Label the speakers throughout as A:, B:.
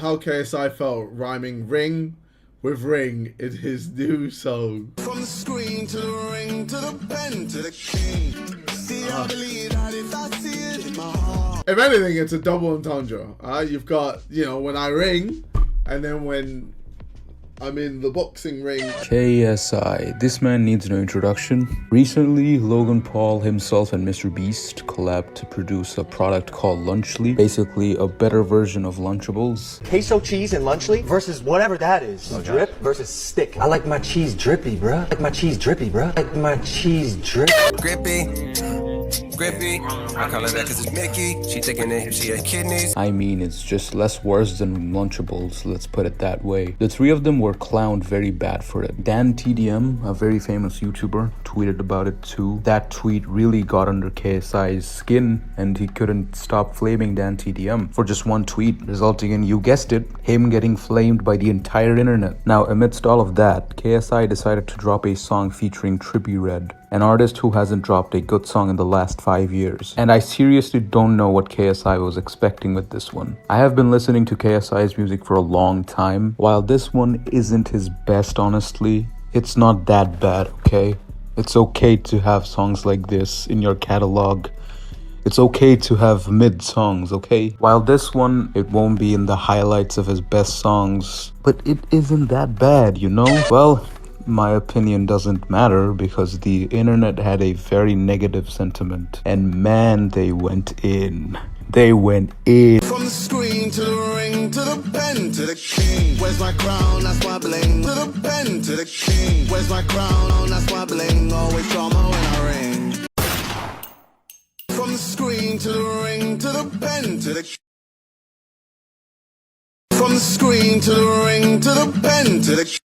A: how KSI felt rhyming ring with ring in his new song.
B: From the screen to the ring to the pen to the king. See, I believe that if I see it in my heart.
A: If anything, it's a double entendre. You've got, you know, when I ring, and then when I'm in the boxing ring.
C: KSI. This man needs no introduction. Recently, Logan Paul himself and Mr. Beast collabed to produce a product called Lunchly. Basically, a better version of Lunchables.
D: Queso cheese and Lunchly versus whatever that is. Okay. Drip versus stick. I like my cheese drippy, bruh. I like my cheese drippy, bruh. I like my cheese drip.
E: Grippy, I call her that cause it's Mickey. She taking it, she had kidneys.
C: I mean, it's just less worse than Lunchables, let's put it that way. The three of them were clowned very bad for it. Dan TDM, a very famous YouTuber, tweeted about it too. That tweet really got under KSI's skin, and he couldn't stop flaming Dan TDM for just one tweet, resulting in, you guessed it, him getting flamed by the entire internet. Now, amidst all of that, KSI decided to drop a song featuring Trippie Redd, an artist who hasn't dropped a good song in the last 5 years. And I seriously don't know what KSI was expecting with this one. I have been listening to KSI's music for a long time. While this one isn't his best, honestly, it's not that bad, okay? It's okay to have songs like this in your catalog. It's okay to have mid songs, okay? While this one, it won't be in the highlights of his best songs, but it isn't that bad, you know? Well, my opinion doesn't matter because the internet had a very negative sentiment, and man, they went in. They went in.
B: From the screen to the ring to the pen to the king. Where's my crown? That's my bling. To the pen to the king. Where's my crown? That's my bling. Always drama when I ring. From the screen to the ring to the pen to the. From the screen to the ring to the pen to the.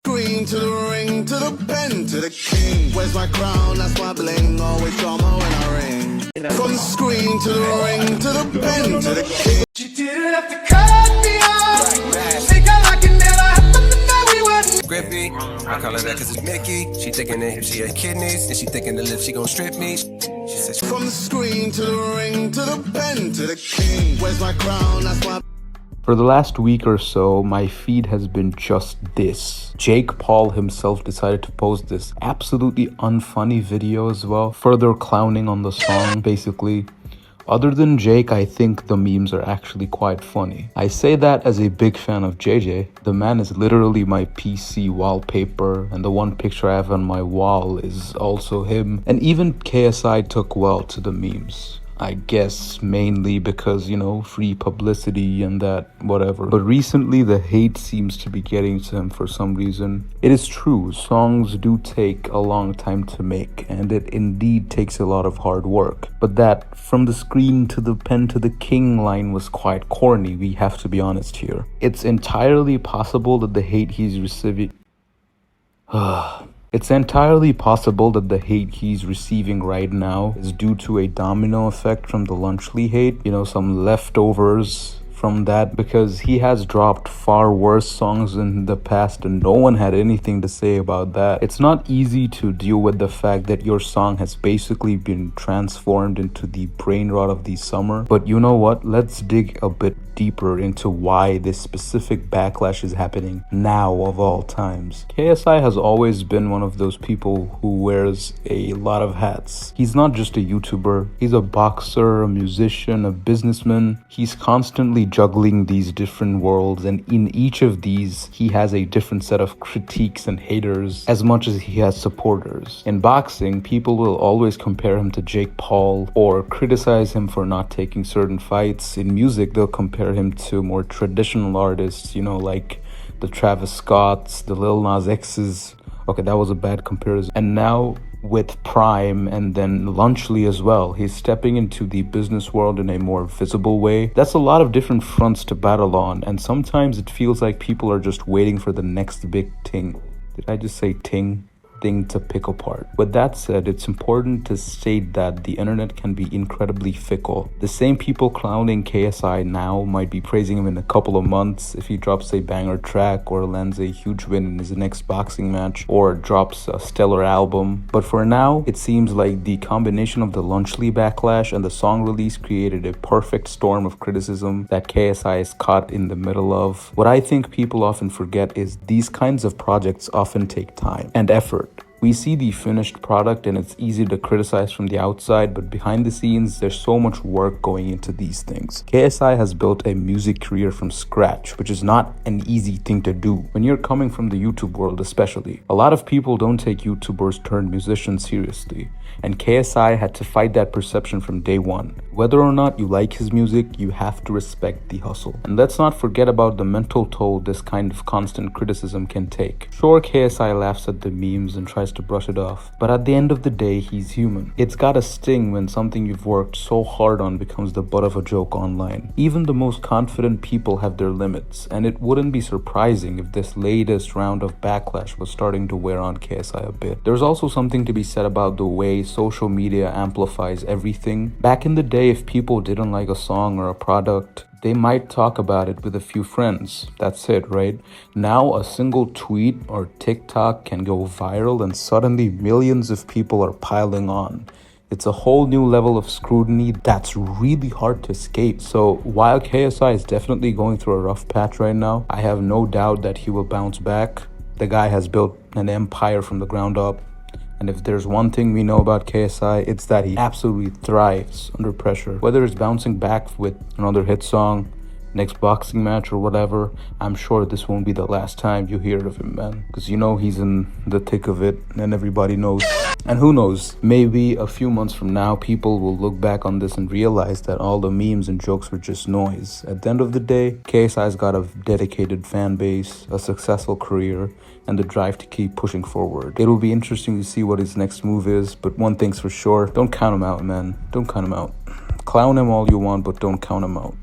B: Screen to the ring to the pen to the king. Where's my crown? That's my bling. Always drama when I ring. From the screen to the ring to the pen to the king.
E: She didn't have to cut me off. Think I like it never happened to know we wasn't. Grippy, I call her that cause it's Mickey. She taking it, she had kidneys. And she thinking the lips, she gon' strip me. She said
B: from the screen to the ring to the pen to the king. Where's my crown? That's my.
C: For the last week or so, my feed has been just this. Jake Paul himself decided to post this absolutely unfunny video as well, further clowning on the song, basically. Other than Jake, I think the memes are actually quite funny. I say that as a big fan of JJ. The man is literally my PC wallpaper, and the one picture I have on my wall is also him. And even KSI took well to the memes. I guess mainly because, you know, free publicity and that, whatever. But recently the hate seems to be getting to him for some reason. It is true, songs do take a long time to make, and it indeed takes a lot of hard work. But that from the screen to the pen to the king line was quite corny, we have to be honest here. It's entirely possible that the hate he's receiving... It's entirely possible that the hate he's receiving right now is due to a domino effect from the Lunchly hate, you know, some leftovers from that, because he has dropped far worse songs in the past and no one had anything to say about that. It's not easy to deal with the fact that your song has basically been transformed into the brain rot of the summer, but you know what? Let's dig a bit deeper into why this specific backlash is happening now of all times. KSI has always been one of those people who wears a lot of hats. He's not just a YouTuber, he's a boxer, a musician, a businessman. He's constantly juggling these different worlds, and in each of these he has a different set of critiques and haters as much as he has supporters. In boxing, people will always compare him to Jake Paul or criticize him for not taking certain fights. In music, they'll compare him to more traditional artists, you know, like the Travis Scotts, the Lil Nas X's. Okay, that was a bad comparison. And now with Prime and then Lunchly as well, he's stepping into the business world in a more visible way. That's a lot of different fronts to battle on, and sometimes it feels like people are just waiting for the next big thing. Did I just say ting? thing to pick apart. With that said, it's important to state that the internet can be incredibly fickle. The same people clowning KSI now might be praising him in a couple of months if he drops a banger track or lands a huge win in his next boxing match or drops a stellar album. But for now, it seems like the combination of the Lunchley backlash and the song release created a perfect storm of criticism that KSI is caught in the middle of. What I think people often forget is these kinds of projects often take time and effort. We see the finished product and it's easy to criticize from the outside, but behind the scenes, there's so much work going into these things. KSI has built a music career from scratch, which is not an easy thing to do. When you're coming from the YouTube world especially, a lot of people don't take YouTubers turned musicians seriously, and KSI had to fight that perception from day one. Whether or not you like his music, you have to respect the hustle. And let's not forget about the mental toll this kind of constant criticism can take. Sure, KSI laughs at the memes and tries to brush it off, but at the end of the day, he's human. It's gotta sting when something you've worked so hard on becomes the butt of a joke online. Even the most confident people have their limits, and it wouldn't be surprising if this latest round of backlash was starting to wear on KSI a bit. There's also something to be said about the way social media amplifies everything. Back in the day, if people didn't like a song or a product, they might talk about it with a few friends. That's it, right? Now a single tweet or TikTok can go viral and suddenly millions of people are piling on. It's a whole new level of scrutiny that's really hard to escape. So while KSI is definitely going through a rough patch right now, I have no doubt that he will bounce back. The guy has built an empire from the ground up. And if there's one thing we know about KSI, it's that he absolutely thrives under pressure. Whether it's bouncing back with another hit song, next boxing match or whatever, I'm sure this won't be the last time you hear of him, man. Because you know he's in the thick of it and everybody knows. And who knows, maybe a few months from now, people will look back on this and realize that all the memes and jokes were just noise. At the end of the day, KSI's got a dedicated fan base, a successful career, and the drive to keep pushing forward. It'll be interesting to see what his next move is, but one thing's for sure, don't count him out, man. Don't count him out. Clown him all you want, but don't count him out.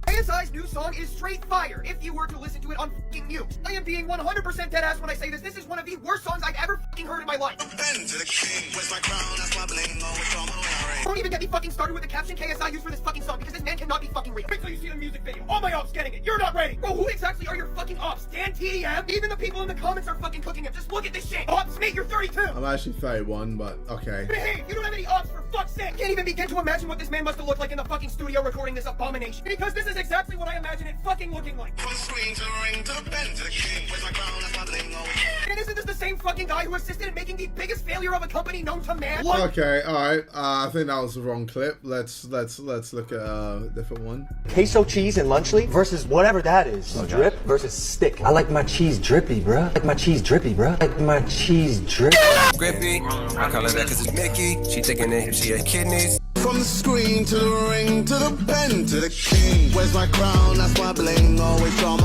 F: KSI's new song is straight fire if you were to listen to it on f***ing mute. I am being 100% deadass when I say this. This is one of the worst songs I've ever f***ing heard in my life.
B: Bend to the king. Where's my crown? That's my bling. Always drama when I ring.
F: Don't even get me fucking started with the caption KSI used for this fucking song because this man cannot be fucking real. Wait till you see the music video. All my ops getting it. You're not ready. Bro, who exactly are your fucking ops? Dan TDM? Even the people in the comments are fucking cooking him. Just look at this shit. Ops, mate, you're 32.
A: I'm actually 31, but okay.
F: Behave. You don't have any ops for fuck's sake. Can't even begin to imagine what this man must have looked like in the fucking studio recording this abomination. Because this is exactly what I imagine it fucking looking like.
B: From the screen to the ring to the pen to the king. Where's my crown? That's my bling. Always.
F: And isn't this the same fucking guy who assisted in making the biggest failure of a company known to man? What?
A: Okay, alright. I think that was the wrong clip. Let's look at a different one.
D: Queso cheese and Lunchley versus whatever that is. Drip versus stick. I like my cheese drippy, bruh. I like my cheese drippy, bruh. I like my cheese drippy.
E: Grippy, I call her that cause it's Mickey. She taking it, she had kidneys.
B: From the screen to the ring to the pen to the king. Where's my crown? That's my bling. Always drama